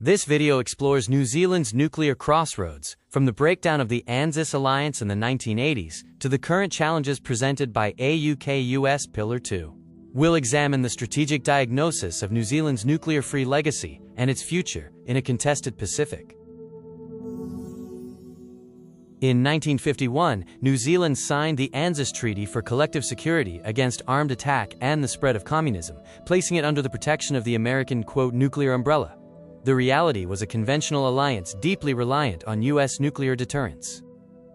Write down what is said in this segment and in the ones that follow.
This video explores New Zealand's nuclear crossroads, from the breakdown of the Anzus alliance in the 1980s to the current challenges presented by AUKUS Pillar 2. We'll examine the strategic diagnosis of New Zealand's nuclear-free legacy and its future in a contested Pacific. In 1951, New Zealand signed the Anzus Treaty for collective security against armed attack and the spread of communism, placing it under the protection of the American, quote, nuclear umbrella. The reality was a conventional alliance deeply reliant on U.S. nuclear deterrence.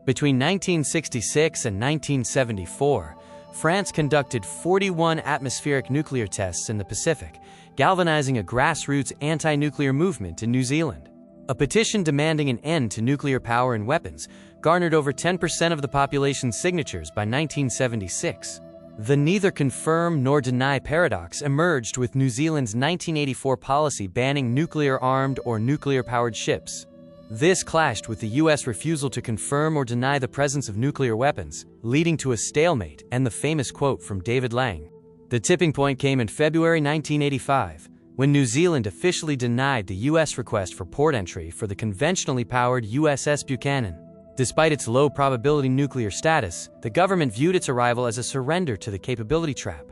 Between 1966 and 1974, France conducted 41 atmospheric nuclear tests in the Pacific, galvanizing a grassroots anti-nuclear movement in New Zealand. A petition demanding an end to nuclear power and weapons garnered over 10% of the population's signatures by 1976. The neither confirm nor deny paradox emerged with New Zealand's 1984 policy banning nuclear-armed or nuclear-powered ships. This clashed with the U.S. refusal to confirm or deny the presence of nuclear weapons, leading to a stalemate and the famous quote from David Lang. The tipping point came in February 1985, when New Zealand officially denied the U.S. request for port entry for the conventionally powered USS Buchanan. Despite its low-probability nuclear status, the government viewed its arrival as a surrender to the capability trap.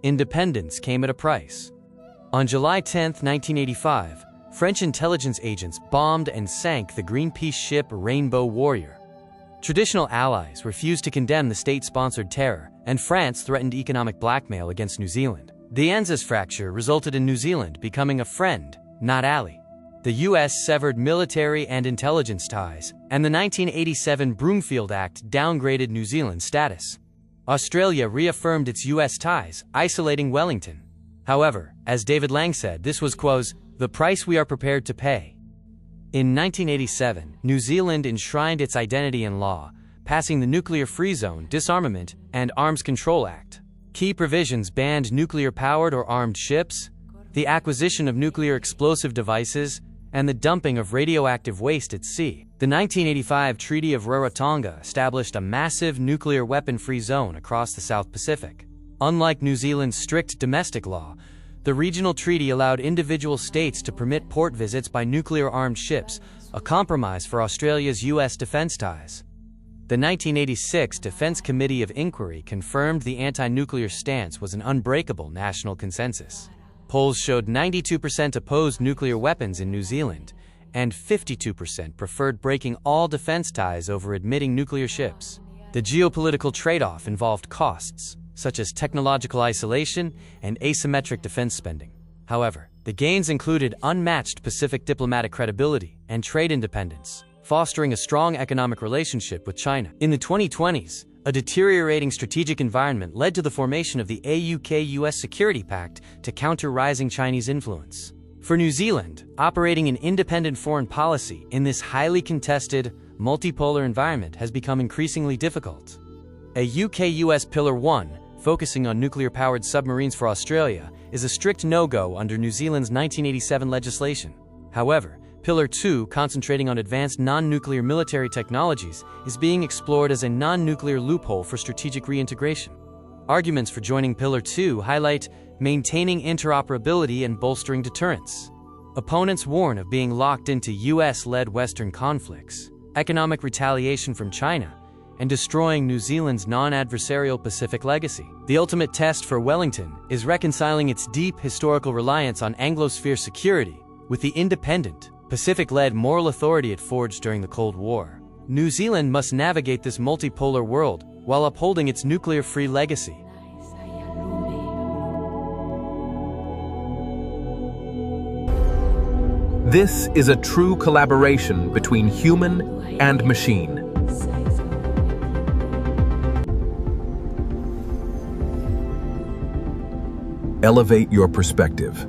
Independence came at a price. On July 10, 1985, French intelligence agents bombed and sank the Greenpeace ship Rainbow Warrior. Traditional allies refused to condemn the state-sponsored terror, and France threatened economic blackmail against New Zealand. The Anzus fracture resulted in New Zealand becoming a friend, not ally. The U.S. severed military and intelligence ties, and the 1987 Broomfield Act downgraded New Zealand's status. Australia reaffirmed its U.S. ties, isolating Wellington. However, as David Lang said, this was, quote, the price we are prepared to pay. In 1987, New Zealand enshrined its identity in law, passing the Nuclear Free Zone, Disarmament, and Arms Control Act. Key provisions banned nuclear-powered or armed ships, the acquisition of nuclear explosive devices, and the dumping of radioactive waste at sea. The 1985 Treaty of Rarotonga established a massive nuclear weapon-free zone across the South Pacific. Unlike New Zealand's strict domestic law, the regional treaty allowed individual states to permit port visits by nuclear-armed ships, a compromise for Australia's U.S. defense ties. The 1986 Defense Committee of Inquiry confirmed the anti-nuclear stance was an unbreakable national consensus. Polls showed 92% opposed nuclear weapons in New Zealand, and 52% preferred breaking all defense ties over admitting nuclear ships. The geopolitical trade-off involved costs, such as technological isolation and asymmetric defense spending. However, the gains included unmatched Pacific diplomatic credibility and trade independence, fostering a strong economic relationship with China. In the 2020s, a deteriorating strategic environment led to the formation of the AUKUS Security Pact to counter rising Chinese influence. For New Zealand, operating an independent foreign policy in this highly contested, multipolar environment has become increasingly difficult. A UK-US Pillar 1, focusing on nuclear-powered submarines for Australia, is a strict no-go under New Zealand's 1987 legislation. However, Pillar 2, concentrating on advanced non-nuclear military technologies, is being explored as a non-nuclear loophole for strategic reintegration. Arguments for joining Pillar 2 highlight maintaining interoperability and bolstering deterrence. Opponents warn of being locked into US-led Western conflicts, economic retaliation from China, and destroying New Zealand's non-adversarial Pacific legacy. The ultimate test for Wellington is reconciling its deep historical reliance on Anglosphere security with the independent, Pacific-led moral authority it forged during the Cold War. New Zealand must navigate this multipolar world while upholding its nuclear-free legacy. This is a true collaboration between human and machine. Elevate your perspective.